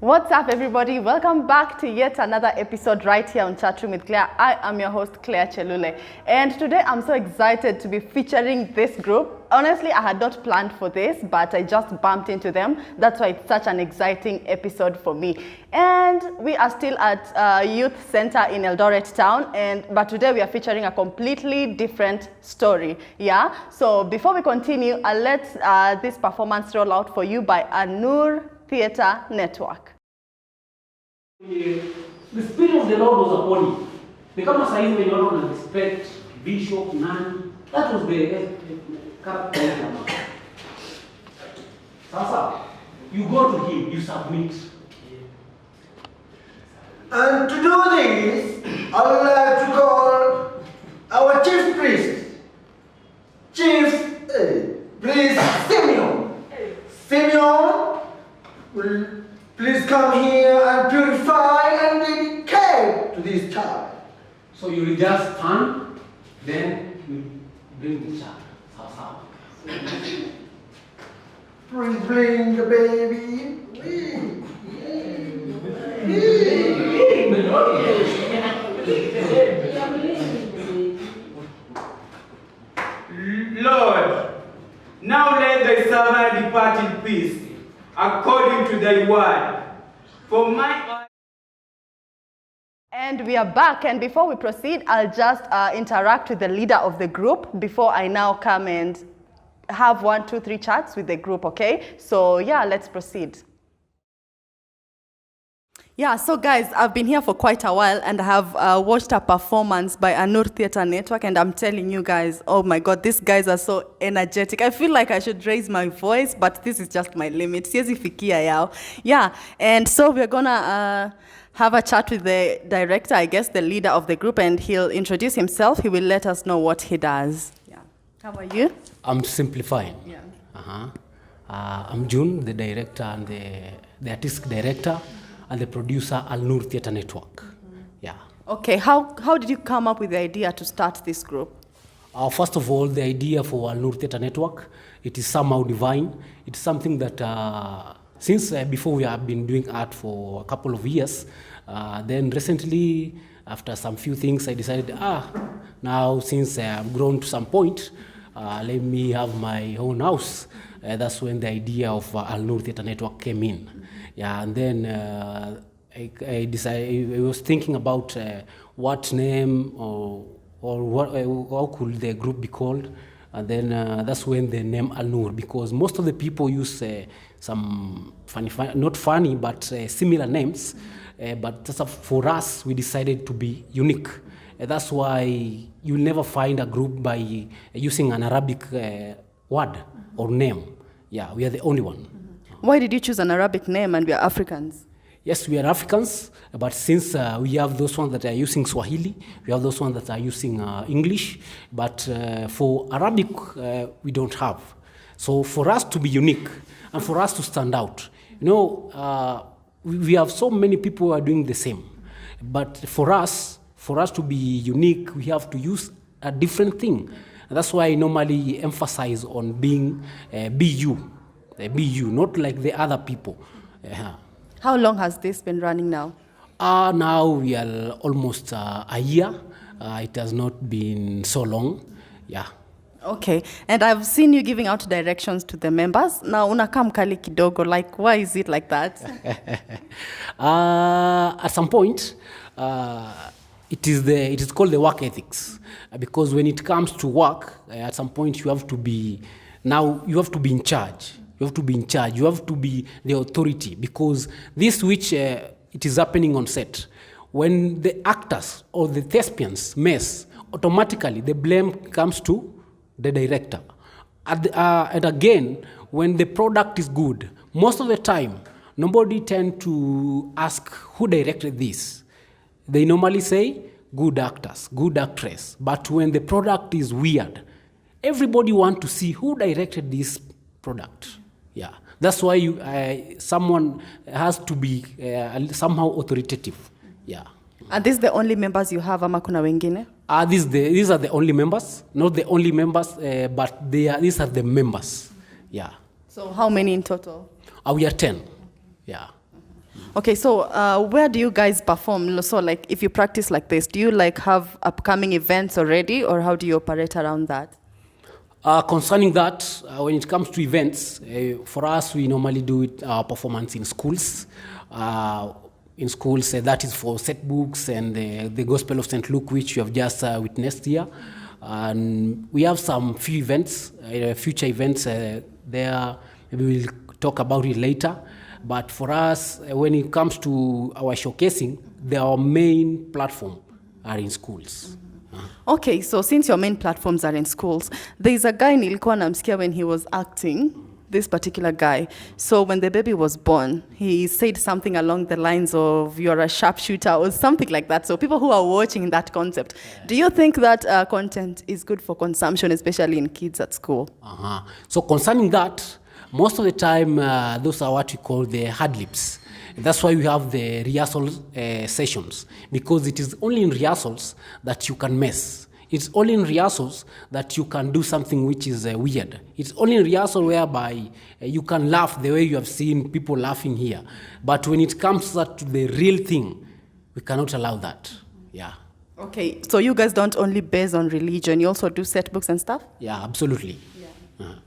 What's up, everybody? Welcome back to yet another episode right here on Chatroom with Claire. I am your host, Claire Chelule. And today I'm so excited to be featuring this group. Honestly, I had not planned for this, but I just bumped into them. That's why it's such an exciting episode for me. And we are still at Youth Center in Eldoret Town, but today we are featuring a completely different story. Yeah. So before we continue, I'll let this performance roll out for you by Anur Theatre Network. The Spirit of the Lord was upon you. Ni kama saa hizi wenye watu wana respect bishop nani, that was the character. Sasa, you go to him, you submit. And to do this, I would like to call our chief priest, Chief Priest Simeon. Simeon will please come here and purify and dedicate to this child. So you will just stand, then you bring the child. Sasa. Bring the baby. Lord, now let thy servant depart in peace, according to thy word. For my And we are back, and before we proceed, I'll just interact with the leader of the group before I now come and have 1, 2, 3 chats with the group, okay? So yeah, let's proceed. Yeah, so guys, I've been here for quite a while and I have watched a performance by Anur Theatre Network, and I'm telling you guys, oh my God, these guys are so energetic. I feel like I should raise my voice, but this is just my limit. Siwezi fikia yao. Yeah, and so we're gonna have a chat with the director, I guess the leader of the group, and he'll introduce himself. He will let us know what he does. Yeah. How are you? I'm simplifying. Yeah. I'm June, the director and the artistic director and the producer Anur Theatre Network. Yeah. Okay, how did you come up with the idea to start this group? First of all, the idea for Anur Theatre Network, it is somehow divine. It's something that since before we have been doing art for a couple of years, then recently, after some few things, I decided, now since I've grown to some point, let me have my own house. That's when the idea of Anur Theatre Network came in. Yeah, and then I decided, I was thinking about what name or what, how could the group be called, and then that's when the name Anur, because most of the people use some funny, not funny, but similar names. But for us, we decided to be unique. That's why you'll never find a group by using an Arabic word or name. Yeah, we are the only one. Why did you choose an Arabic name and we are Africans? Yes, we are Africans, but since we have those ones that are using Swahili, we have those ones that are using English, but for Arabic, we don't have. So for us to be unique and for us to stand out, we have so many people who are doing the same. But for us to be unique, we have to use a different thing. And that's why I normally emphasize on being be you, not like the other people. How long has this been running now? Now we are almost a year. It has not been so long. Yeah. Okay, and I've seen you giving out directions to the members. Now, unakaa mkali kidogo, like, why is it like that? At some point, it is called the work ethics, because when it comes to work, at some point you have to be in charge. You have to be in charge. You have to be the authority, because this which it is happening on set, when the actors or the thespians mess, automatically the blame comes to the director. And again, when the product is good, most of the time, nobody tend to ask who directed this. They normally say, good actors, good actress. But when the product is weird, everybody want to see who directed this product. Yeah, that's why someone has to be somehow authoritative. Yeah. Are these the only members you have, ama kuna wengine? These are the only members, not the only members, but these are the members. Yeah. So how many in total? We are 10. Yeah. Okay, so where do you guys perform? So like if you practice like this, do you like have upcoming events already, or how do you operate around that? Concerning that, when it comes to events, for us, we normally do it performance in schools. That is for set books and the Gospel of St. Luke, which you have just witnessed here. And we have some few events, future events there. Maybe we'll talk about it later. But for us, when it comes to our showcasing, our main platform are in schools. Okay, so since your main platforms are in schools, there's a guy nilikuwa namsikia when he was acting, this particular guy. So when the baby was born, he said something along the lines of, you're a sharpshooter or something like that. So people who are watching that concept, do you think that content is good for consumption, especially in kids at school? So concerning that, most of the time, those are what we call the hard lips. That's why we have the rehearsal sessions, because it is only in rehearsals that you can mess. It's only in rehearsals that you can do something which is weird. It's only in rehearsal whereby you can laugh the way you have seen people laughing here. But when it comes to the real thing, we cannot allow that. Yeah. Okay, so you guys don't only base on religion, you also do set books and stuff? Yeah, absolutely.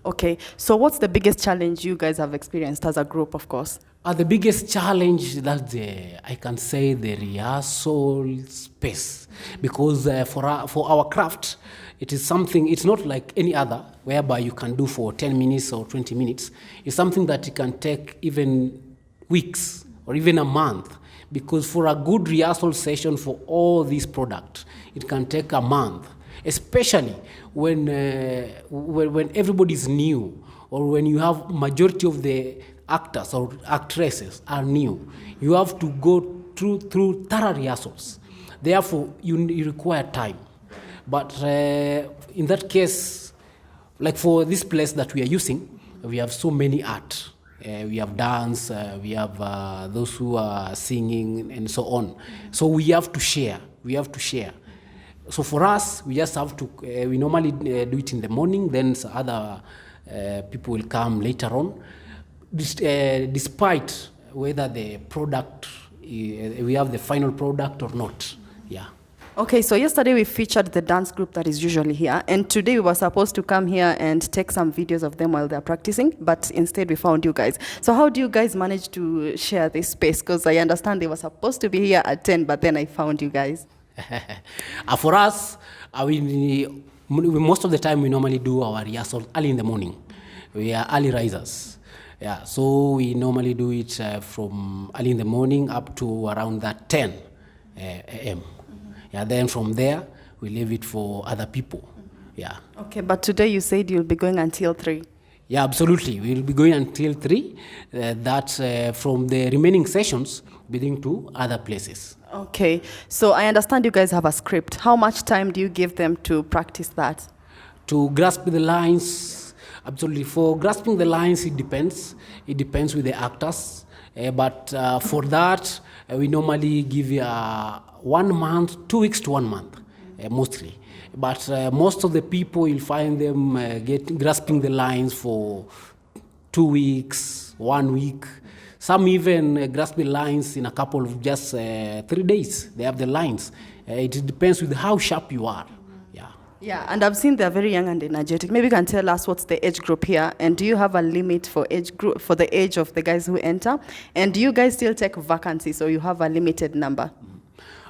Okay, so what's the biggest challenge you guys have experienced as a group, of course? The biggest challenge, that's I can say the rehearsal space. Because for our craft, it is something, it's not like any other, whereby you can do for 10 minutes or 20 minutes. It's something that it can take even weeks or even a month. Because for a good rehearsal session for all these products, it can take a month. Especially when everybody is new, or when you have majority of the actors or actresses are new, you have to go through thorough rehearsals. Therefore, you require time. But in that case, like for this place that we are using, we have so many art. We have dance, we have those who are singing, and so on. So we have to share. So for us, we just have to, we normally do it in the morning, then other people will come later on. Despite whether the product, we have the final product or not. Yeah. Okay, so yesterday we featured the dance group that is usually here, and today we were supposed to come here and take some videos of them while they're practicing, but instead we found you guys. So how do you guys manage to share this space? Because I understand they were supposed to be here at 10, but then I found you guys. For us, most of the time we normally do our rehearsal early in the morning. We are early risers. Yeah, so we normally do it from early in the morning up to around that 10 a.m. Yeah, then from there, we leave it for other people. Yeah. Okay, but today you said you'll be going until 3. Yeah, absolutely. We'll be going until 3. That's from the remaining sessions, leading to other places. Okay, so I understand you guys have a script. How much time do you give them to practice that? To grasp the lines, absolutely. For grasping the lines, it depends. It depends with the actors. But for that, we normally give 1 month, 2 weeks to 1 month, mostly. But most of the people, you'll find them grasping the lines for 2 weeks, 1 week. Some even grasp the lines in a couple of just 3 days. They have the lines. It depends with how sharp you are. Yeah, and I've seen they're very young and energetic. Maybe you can tell us what's the age group here, and do you have a limit for age group for the age of the guys who enter? And do you guys still take vacancies, or you have a limited number?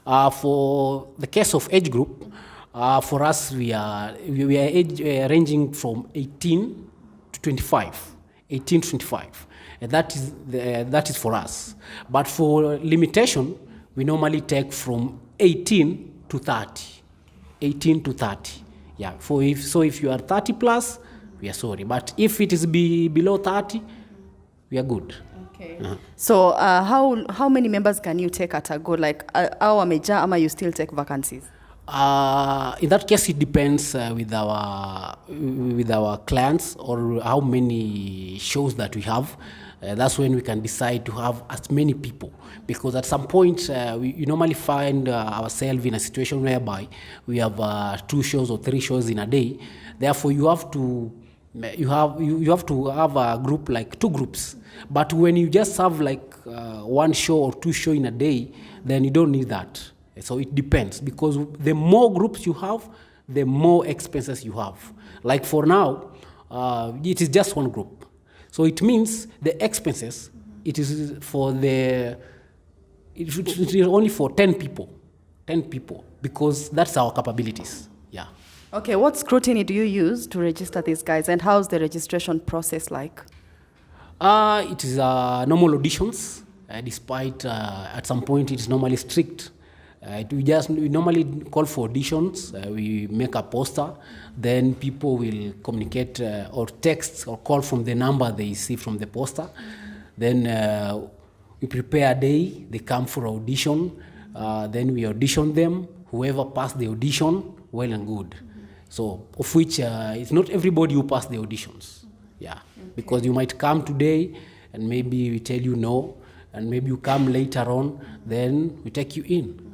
For the case of age group, for us we are age ranging from 18 to 25. 18 to 25. That is for us. But for limitation, we normally take from 18 to 30. 18 to 30. Yeah. If you are 30 plus, we are sorry. But if it is below 30, we are good. Okay. So how many members can you take at a go? Like our major, ama you still take vacancies? In that case, it depends with our clients or how many shows that we have. That's when we can decide to have as many people, because at some point we normally find ourselves in a situation whereby we have 2 shows or 3 shows in a day. Therefore, you have to have a group, like 2 groups. But when you just have like 1 show or 2 shows in a day, then you don't need that. So it depends, because the more groups you have, the more expenses you have. Like for now, it is just 1 group. So it means the expenses, it is only for 10 people, because that's our capabilities. Yeah. Okay, what scrutiny do you use to register these guys, and how's the registration process like? It is normal auditions, despite at some point it is normally strict. We normally call for auditions. We make a poster, then people will communicate or text or call from the number they see from the poster. Then we prepare a day, they come for audition, then we audition them. Whoever passed the audition, well and good. So, of which it's not everybody who passed the auditions. Yeah, because you might come today and maybe we tell you no, and maybe you come later on, then we take you in.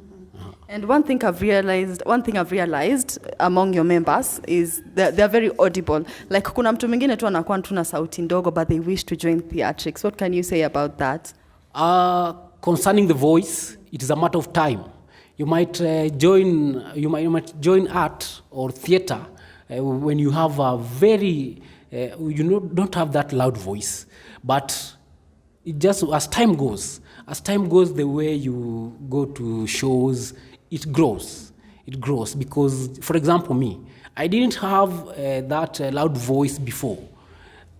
And one thing I've realized among your members is that they're very audible. Like kuna mtu mwingine tu anakuwa tu na sauti ndogo, but they wish to join theatrics. What can you say about that? Concerning the voice, it is a matter of time. You might join art or theater when you have a very don't have that loud voice, but it just as time goes, the way you go to shows, it grows because, for example, me, I didn't have that loud voice before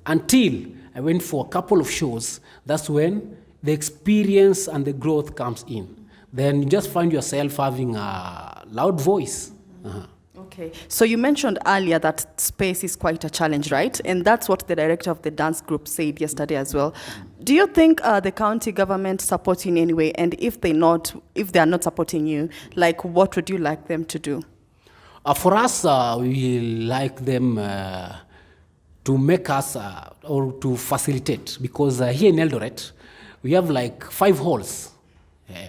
until I went for a couple of shows. That's when the experience and the growth comes in. Then you just find yourself having a loud voice. Okay, so you mentioned earlier that space is quite a challenge, right? And that's what the director of the dance group said yesterday as well. Do you think the county government supports you in any way? And if they are not supporting you, like what would you like them to do? For us, we like them to make us or to facilitate, because here in Eldoret, we have like 5 halls.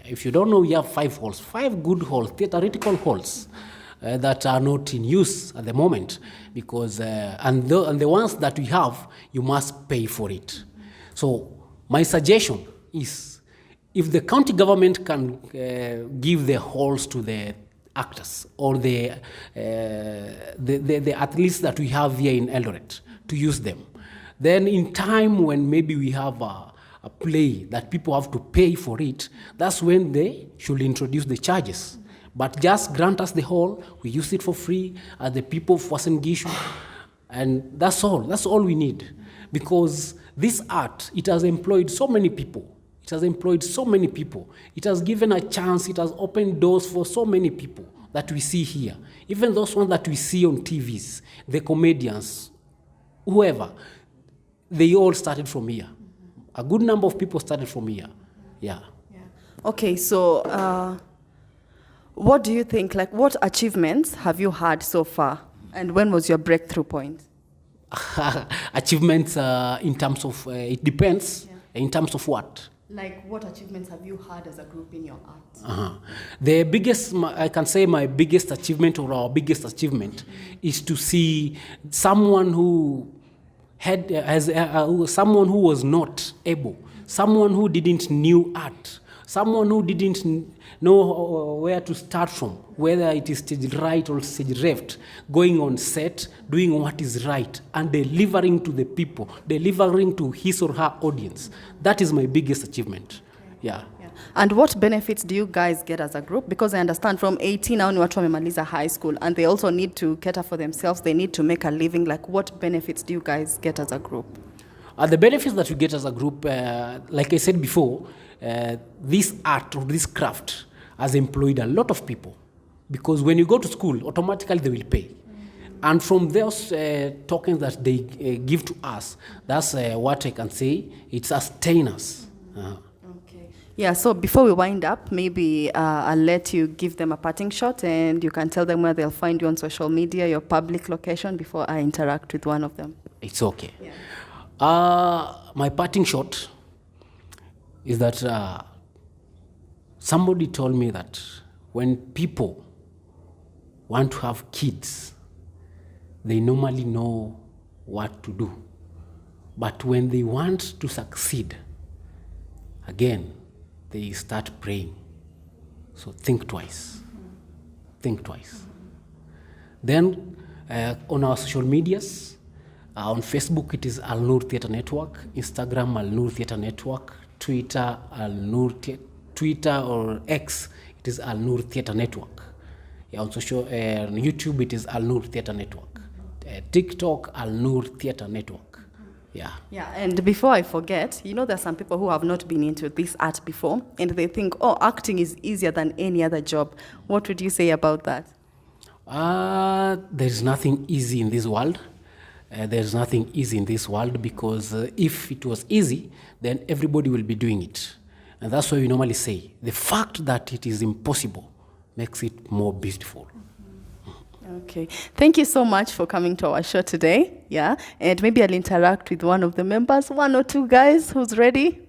If you don't know, we have 5 halls, 5 good halls, theatrical halls that are not in use at the moment, because and the ones that we have, you must pay for it. So my suggestion is, if the county government can give the halls to the actors or the athletes that we have here in Eldoret to use them, then in time when maybe we have a play that people have to pay for it, that's when they should introduce the charges. But just grant us the hall, we use it for free at the people of Uasin Gishu, and that's all we need. Because this art, it has employed so many people. It has given a chance, it has opened doors for so many people that we see here. Even those ones that we see on TVs, the comedians, whoever, they all started from here. A good number of people started from here. Yeah. Okay, so what do you think, like what achievements have you had so far? And when was your breakthrough point? Achievements in terms of, it depends. Yeah. In terms of what? Like what achievements have you had as a group in your art? The biggest, I can say my biggest achievement or our biggest achievement is to see someone who someone who was not able, someone who didn't knew art, someone who didn't know where to start from, whether it is stage right or stage left, going on set, doing what is right, and delivering to the people, delivering to his or her audience. That is my biggest achievement. Yeah. And what benefits do you guys get as a group? Because I understand from 18 now ni watu wamemaliza high school, and they also need to cater for themselves, they need to make a living. Like what benefits do you guys get as a group? The benefits that we get as a group, like I said before, this art or this craft has employed a lot of people, because when you go to school, automatically they will pay. And from those tokens that they give to us, that's what I can say, it sustains us. Yeah, so before we wind up, maybe I'll let you give them a parting shot, and you can tell them where they'll find you on social media, your public location, before I interact with one of them. It's okay. My parting shot is that somebody told me that when people want to have kids, they normally know what to do. But when they want to succeed, again, they start praying. So think twice. Think twice. Then on our social medias, on Facebook it is Al Nur Theatre Network, Instagram Al Nur Theatre Network, Twitter Twitter or X it is Al Nur Theatre Network. Yeah, on YouTube it is Al Nur Theatre Network. TikTok Al Nur Theatre Network. Yeah. Yeah, and before I forget, you know, there's some people who have not been into this art before, and they think, oh, acting is easier than any other job. What would you say about that? There's nothing easy in this world. There's nothing easy in this world because if it was easy, then everybody will be doing it. And that's why we normally say, the fact that it is impossible makes it more beautiful. Okay. Thank you so much for coming to our show today. Yeah. And maybe I'll interact with one of the members, one or two guys who's ready.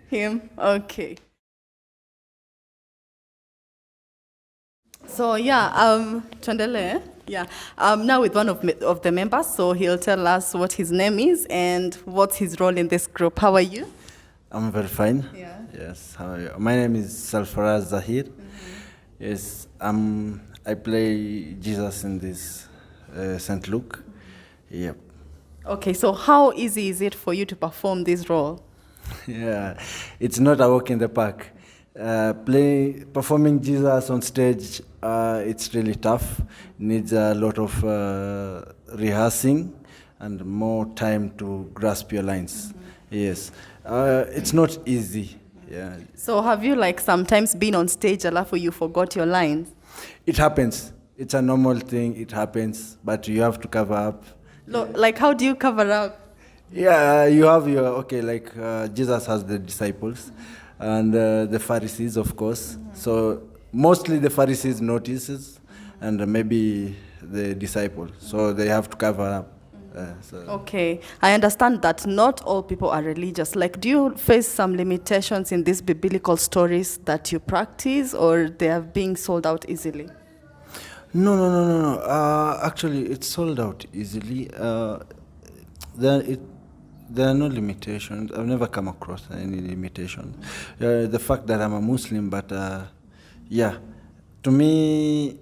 Him. Okay. So yeah, tuendelee. Yeah. Now with one of the members, so he'll tell us what his name is and what's his role in this group. How are you? I'm very fine. Yeah. Yes. How are you? My name is Salfaraz Zahir. Yes. I play Jesus in this St. Luke. Yep. Okay. So how easy is it for you to perform this role? Yeah. It's not a walk in the park. Performing Jesus on stage, it's really tough. Needs a lot of rehearsing and more time to grasp your lines. Yes, it's not easy. Yeah, So have you like sometimes been on stage alafu you forgot your lines? it happens. It's a normal thing. It happens, but you have to cover up. Like how do you cover up? Yeah, you have your like Jesus has the disciples, and the Pharisees, of course. So mostly the Pharisees notices, and maybe the disciples. So they have to cover up. Okay, I understand that not all people are religious. Like, do you face some limitations in these biblical stories that you practice, or they are being sold out easily? No. Actually, it's sold out easily. There are no limitations. I've never come across any limitations. The fact that I'm a Muslim, but yeah, to me,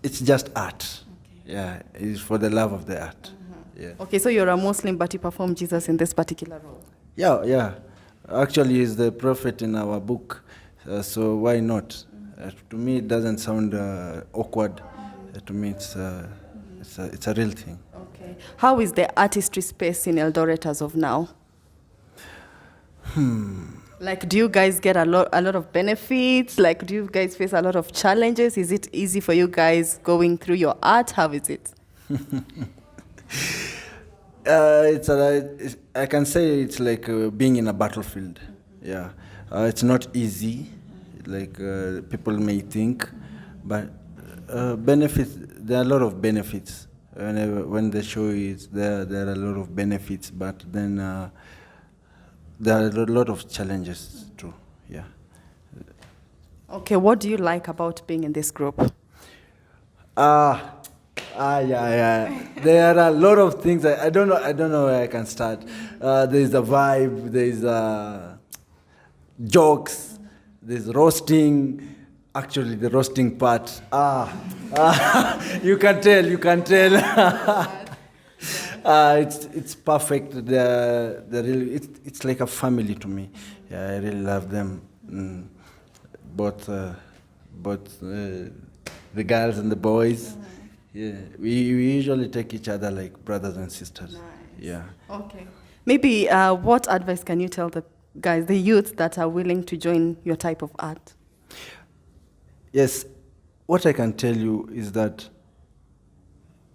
it's just art. Yeah, it's for the love of the art. Yeah. Okay, so you're a Muslim, but you perform Jesus in this particular role. Yeah. Actually, he's the prophet in our book, so why not? To me, it doesn't sound awkward. To me, it's a real thing. Okay. How is the artistry space in Eldoret as of now? Like, do you guys get a lot of benefits? Like, do you guys face a lot of challenges? Is it easy for you guys going through your art? How is it? I can say it's like being in a battlefield. Yeah, it's not easy, like people may think, but benefits. There are a lot of benefits. When the show is there, there are a lot of benefits, but then there are a lot of challenges too. Yeah. Okay, what do you like about being in this group? Yeah. There are a lot of things. I don't know where I can start. There's a vibe. There's jokes. There's roasting. Actually, the roasting part. You can tell. It's perfect. It's like a family to me. Yeah, I really love them. Both the girls and the boys. Yeah, we usually take each other like brothers and sisters. Nice. Yeah. Okay. Maybe what advice can you tell the guys, the youth that are willing to join your type of art? Yes, what I can tell you is that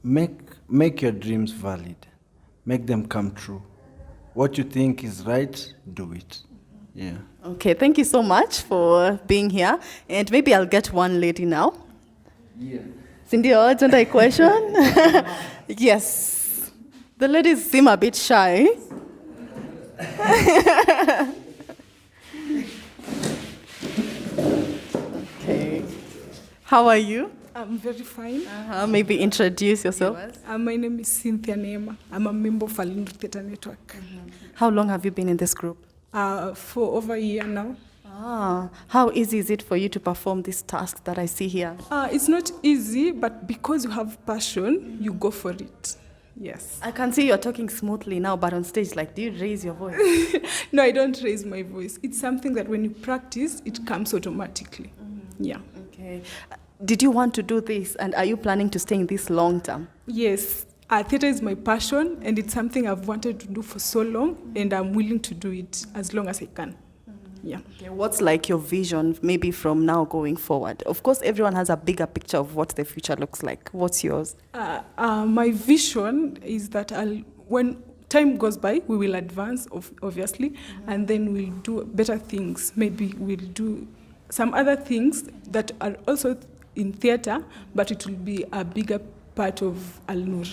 make your dreams valid. Make them come true. What you think is right, do it. Yeah. Okay, thank you so much for being here. And maybe I'll get one lady now. Yeah. Cindy, urgent question? Yes. The ladies seem a bit shy. Okay. How are you? I'm very fine. Maybe introduce yourself. My name is Cynthia Neema. I'm a member of Al Noor Theatre Network. How long have you been in this group? For over a year now. How easy is it for you to perform this task that I see here? It's not easy, but because you have passion, you go for it. Yes. I can see you're talking smoothly now, but on stage, like, do you raise your voice? No, I don't raise my voice. It's something that when you practice, it comes automatically. Yeah. Okay. Did you want to do this, and are you planning to stay in this long term? Yes. Theatre is my passion, and it's something I've wanted to do for so long, and I'm willing to do it as long as I can. Yeah. Okay, what's like your vision, maybe from now going forward? Of course, everyone has a bigger picture of what the future looks like. What's yours? My vision is that when time goes by, we will advance, obviously, and then we'll do better things. Maybe we'll do some other things that are also in theatre, but it will be a bigger part of Al Noor.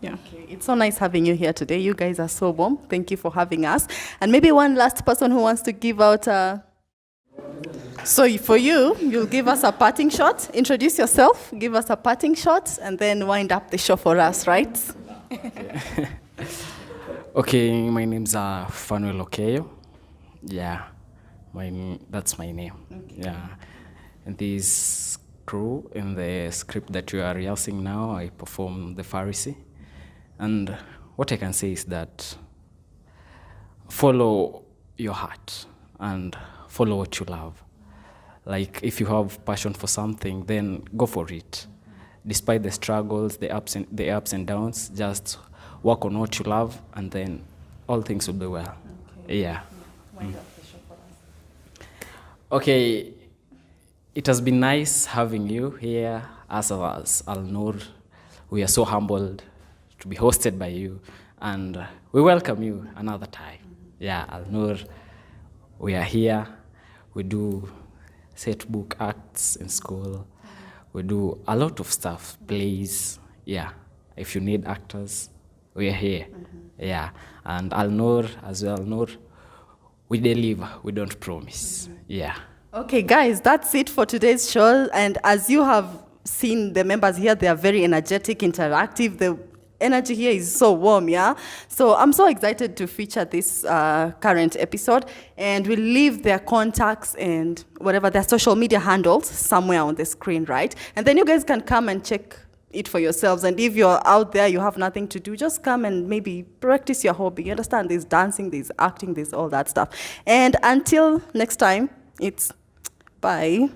Yeah. Okay. It's so nice having you here today. You guys are so warm. Thank you for having us. And maybe one last person who wants to give out a... So for you, you'll give us a parting shot. Introduce yourself, give us a parting shot, and then wind up the show for us, right? Okay, my name's Fanuel Okeyo. Yeah, that's my name. Okay. Yeah, and this crew in the script that you are rehearsing now, I perform the Pharisee. And what I can say is that follow your heart and follow what you love. Like if you have passion for something, then go for it. Despite the struggles, the ups and downs, just work on what you love, and then all things will be well. Okay. Yeah. Okay. It has been nice having you here as Al Noor. We are so humbled to be hosted by you, and we welcome you another time. Yeah, Al Noor, we are here. We do set book acts in school. We do a lot of stuff, plays. Yeah, if you need actors, we are here. Yeah, and Al Noor, as well, Al Noor, we deliver, we don't promise. Yeah. Okay, guys, that's it for today's show. And as you have seen the members here, they are very energetic, interactive. The energy here is so warm, yeah? So I'm so excited to feature this current episode. And we'll leave their contacts and whatever, their social media handles somewhere on the screen, right? And then you guys can come and check it for yourselves. And if you're out there, you have nothing to do, just come and maybe practice your hobby. You understand? There's dancing, there's acting, there's all that stuff. And until next time, it's bye.